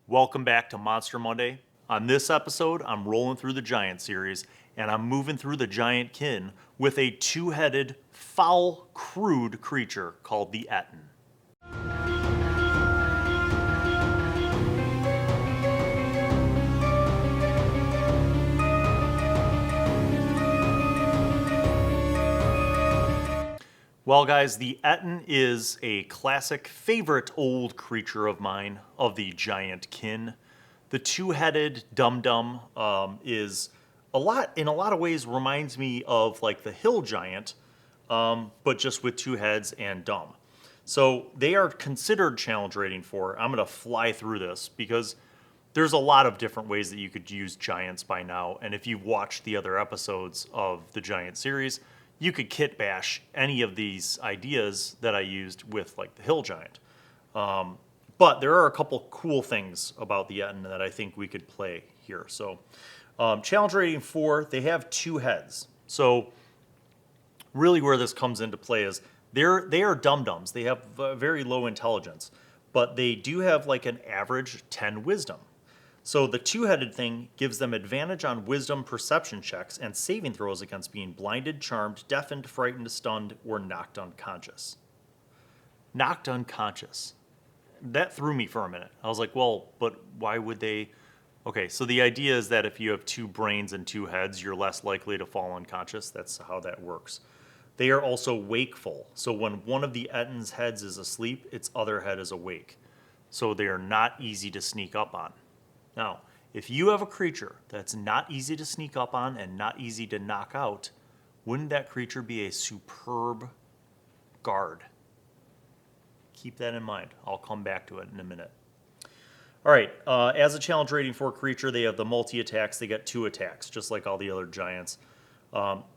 Welcome back to Monster Monday. On this episode, I'm rolling through the Giant series, and I'm moving through the Giant kin with a two-headed, foul, crude creature called the Ettin. Well, guys, the Ettin is a classic favorite old creature of mine of the Giant kin. The two-headed dum-dum is in a lot of ways reminds me of like the hill giant, but just with two heads and dumb. So they are considered challenge rating 4. I'm going to fly through this because there's a lot of different ways that you could use giants by now. And if you've watched the other episodes of the Giant series, you could kit bash any of these ideas that I used with like the hill giant. But there are a couple cool things about the Ettin that I think we could play here. So challenge rating 4, they have two heads. So really where this comes into play is they are dum-dums. They have very low intelligence, but they do have like an average 10 wisdom. So the two-headed thing gives them advantage on wisdom perception checks and saving throws against being blinded, charmed, deafened, frightened, stunned, or knocked unconscious. Knocked unconscious. That threw me for a minute. I was like, well, but why would they? Okay, so the idea is that if you have two brains and two heads, you're less likely to fall unconscious. That's how that works. They are also wakeful. So when one of the Ettin's heads is asleep, its other head is awake. So they are not easy to sneak up on. Now, if you have a creature that's not easy to sneak up on and not easy to knock out, wouldn't that creature be a superb guard? Keep that in mind. I'll come back to it in a minute. All right, as a challenge rating 4 creature, they have the multi-attacks. They get 2 attacks, just like all the other giants.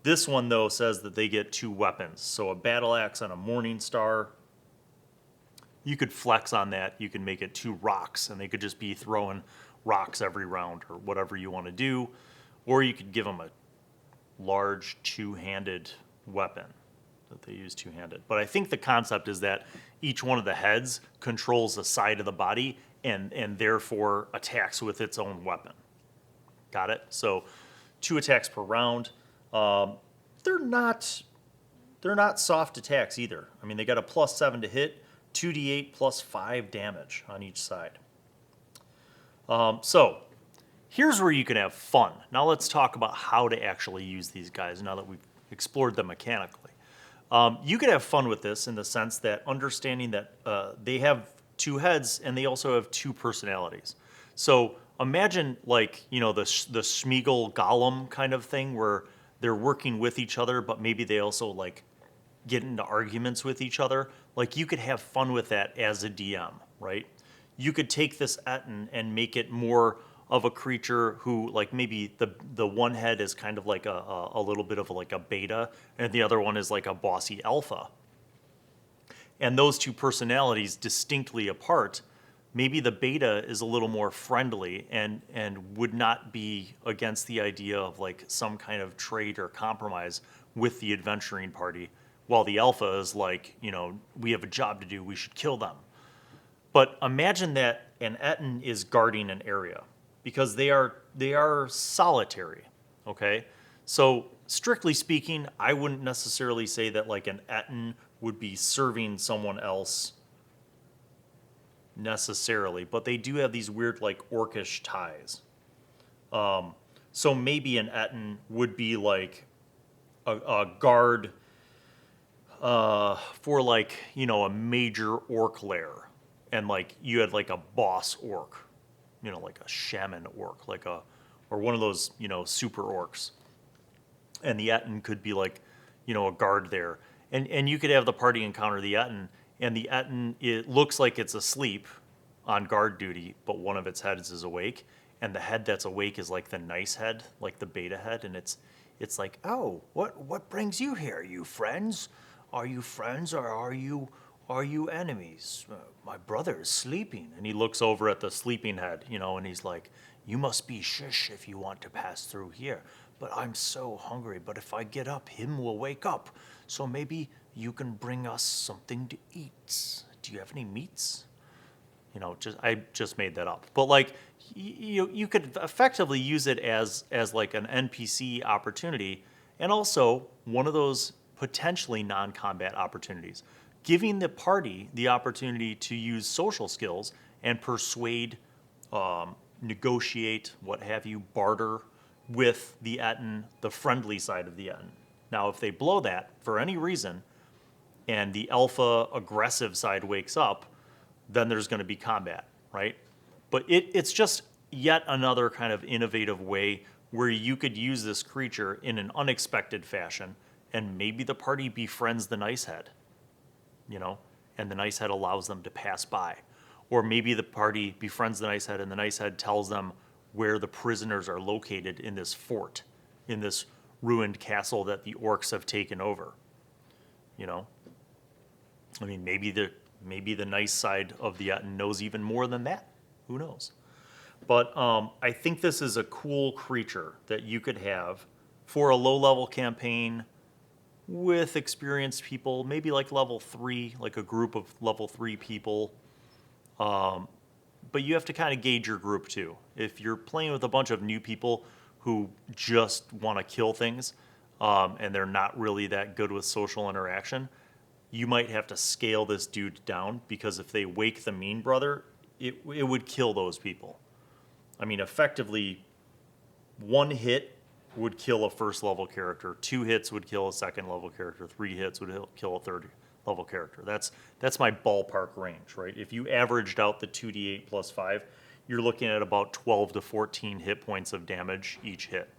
This one, though, says that they get 2 weapons. So a battle axe and a morning star. You could flex on that. You can make it 2 rocks, and they could just be throwing rocks every round or whatever you want to do. Or you could give them a large two-handed weapon that they use two-handed. But I think the concept is that each one of the heads controls a side of the body and therefore attacks with its own weapon. Got it? So 2 attacks per round. They're not soft attacks either. I mean, they got a +7 to hit, 2d8 plus 5 damage on each side. So here's where you can have fun. Now let's talk about how to actually use these guys now that we've explored them mechanically. You can have fun with this in the sense that understanding that they have 2 heads and they also have 2 personalities. So imagine like, the Smeagol Gollum kind of thing where they're working with each other, but maybe they also like get into arguments with each other. Like you could have fun with that as a DM, right? You could take this Ettin and make it more of a creature who, like maybe the one head is kind of like a little bit of like a beta, and the other one is like a bossy alpha. And those 2 personalities distinctly apart, maybe the beta is a little more friendly and would not be against the idea of like some kind of trade or compromise with the adventuring party, while the alpha is like, we have a job to do, we should kill them. But imagine that an Ettin is guarding an area because they are solitary, okay? So strictly speaking, I wouldn't necessarily say that like an Ettin would be serving someone else necessarily, but they do have these weird like orcish ties. So maybe an Ettin would be like a guard for like, a major orc lair. And like you had like a boss orc, like a shaman orc, or one of those, super orcs. And the Ettin could be like, a guard there. And you could have the party encounter the Ettin, and the Ettin, it looks like it's asleep on guard duty, but one of its heads is awake. And the head that's awake is like the nice head, like the beta head. And it's like, oh, what brings you here, you friends? Are you friends or are you enemies? My brother is sleeping. And he looks over at the sleeping head, and he's like, you must be shush if you want to pass through here. But I'm so hungry. But if I get up, him will wake up. So maybe you can bring us something to eat. Do you have any meats? I just made that up. But like, you could effectively use it as like an NPC opportunity, and also one of those potentially non-combat opportunities, giving the party the opportunity to use social skills and persuade, negotiate, what have you, barter with the Ettin, the friendly side of the Ettin. Now, if they blow that for any reason, and the alpha aggressive side wakes up, then there's going to be combat, right? But it's just yet another kind of innovative way where you could use this creature in an unexpected fashion, and maybe the party befriends the nice head, and the nice head allows them to pass by. Or maybe the party befriends the nice head, and the nice head tells them where the prisoners are located in this fort, in this ruined castle that the orcs have taken over. I mean, maybe the nice side of the Ettin knows even more than that. Who knows? But I think this is a cool creature that you could have for a low-level campaign with experienced people, maybe like level 3, like a group of level 3 people. But you have to kind of gauge your group too. If you're playing with a bunch of new people who just want to kill things, and they're not really that good with social interaction, you might have to scale this dude down, because if they wake the mean brother, it would kill those people. I mean, effectively, 1 hit would kill a first level character, 2 hits would kill a second level character, 3 hits would kill a third level character. That's my ballpark range, right? If you averaged out the 2d8 plus 5, you're looking at about 12 to 14 hit points of damage each hit.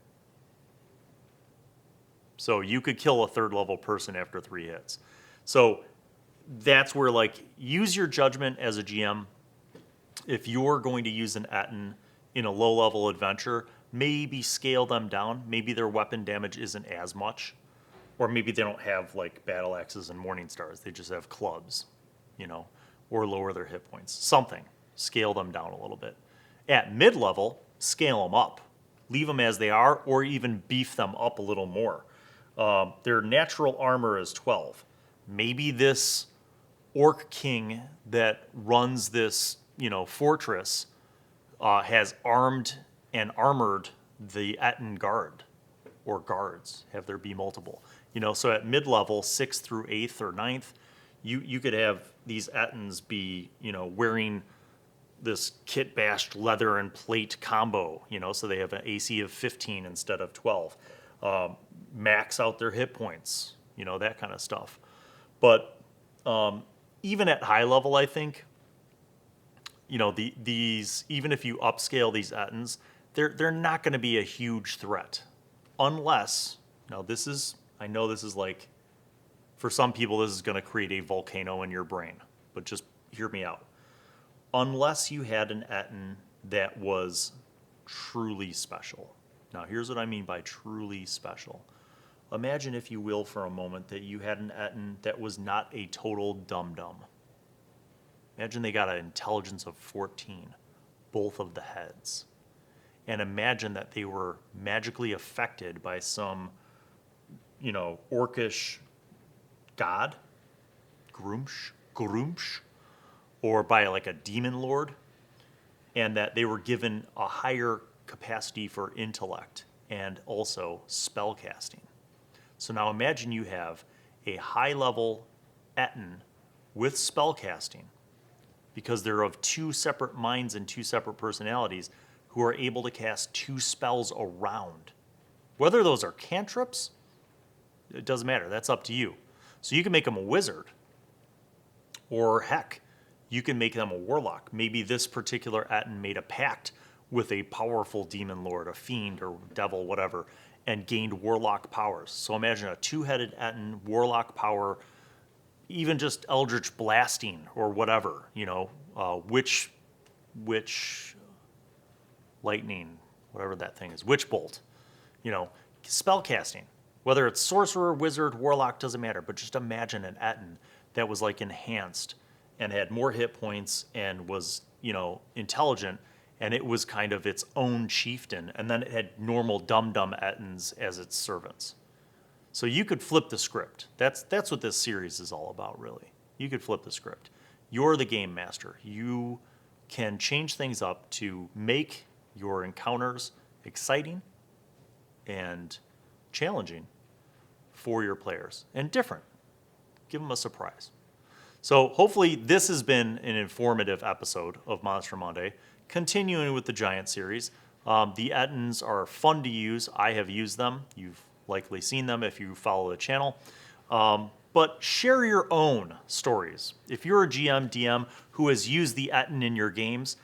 So you could kill a third level person after 3 hits. So that's where, like, use your judgment as a GM. If you're going to use an Ettin in a low-level adventure, maybe scale them down. Maybe their weapon damage isn't as much. Or maybe they don't have, like, battle axes and morning stars. They just have clubs, or lower their hit points. Something. Scale them down a little bit. At mid-level, scale them up. Leave them as they are, or even beef them up a little more. Their natural armor is 12. Maybe this orc king that runs this, fortress has armed and armored the Ettin guard, or guards, have there be multiple. So at mid-level, 6th through 8th or 9th, you could have these Ettins be, wearing this kit-bashed leather and plate combo, so they have an AC of 15 instead of 12. Max out their hit points, that kind of stuff. But even at high level, I think, these, even if you upscale these Ettins, they're not going to be a huge threat, unless, I know this is like, for some people, this is going to create a volcano in your brain, but just hear me out. Unless you had an Ettin that was truly special. Now, here's what I mean by truly special. Imagine, if you will, for a moment, that you had an Ettin that was not a total dum-dum. Imagine they got an intelligence of 14, both of the heads. And imagine that they were magically affected by some, orcish god, Grumsh, or by like a demon lord, and that they were given a higher capacity for intellect and also spell casting. So now imagine you have a high-level Ettin with spell casting, because they're of 2 separate minds and 2 separate personalities, who are able to cast 2 spells around. Whether those are cantrips, it doesn't matter. That's up to you. So you can make them a wizard, or heck, you can make them a warlock. Maybe this particular Ettin made a pact with a powerful demon lord, a fiend or devil, whatever, and gained warlock powers. So imagine a 2-headed Ettin, warlock power, even just eldritch blasting or whatever, witch lightning, whatever that thing is, witch bolt, spell casting. Whether it's sorcerer, wizard, warlock, doesn't matter, but just imagine an Ettin that was like enhanced and had more hit points and was, intelligent, and it was kind of its own chieftain, and then it had normal dum-dum Ettins as its servants. So you could flip the script. That's what this series is all about, really. You could flip the script. You're the game master. You can change things up to make your encounters exciting and challenging for your players and different. Give them a surprise. So hopefully this has been an informative episode of Monster Monday, continuing with the Giant series. The Ettins are fun to use. I have used them. You've likely seen them if you follow the channel. But share your own stories. If you're a GM, DM who has used the Ettin in your games,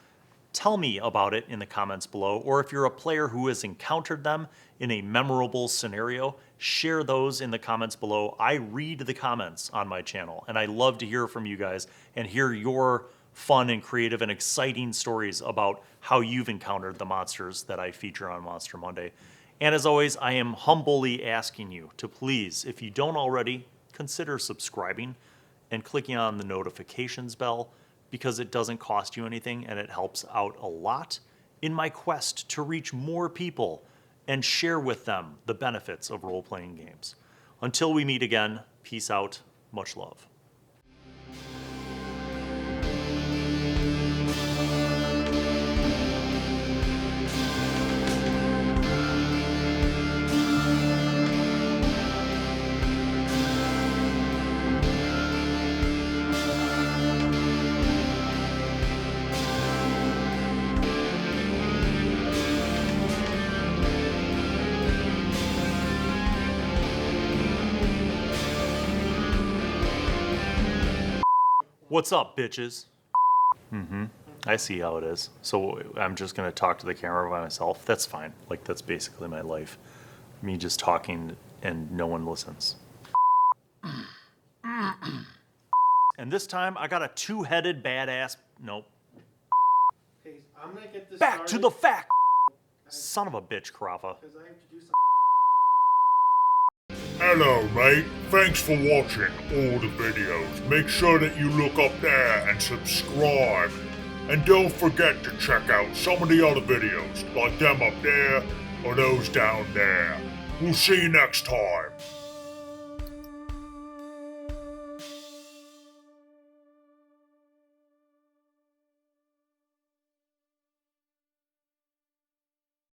tell me about it in the comments below. Or if you're a player who has encountered them in a memorable scenario, share those in the comments below. I read the comments on my channel, and I love to hear from you guys and hear your fun and creative and exciting stories about how you've encountered the monsters that I feature on Monster Monday. And as always, I am humbly asking you to please, if you don't already, consider subscribing and clicking on the notifications bell, because it doesn't cost you anything and it helps out a lot in my quest to reach more people and share with them the benefits of role-playing games. Until we meet again, peace out, much love. What's up, bitches? I see how it is. So I'm just gonna talk to the camera by myself. That's fine. Like, that's basically my life. Me just talking and no one listens. And this time I got a two-headed badass. Nope. Hey, I'm gonna get this Back started. to the fact. Son of a bitch, Carafa. Because I have to do something. Hello, mate. Thanks for watching all the videos. Make sure that you look up there and subscribe. And don't forget to check out some of the other videos, like them up there or those down there. We'll see you next time.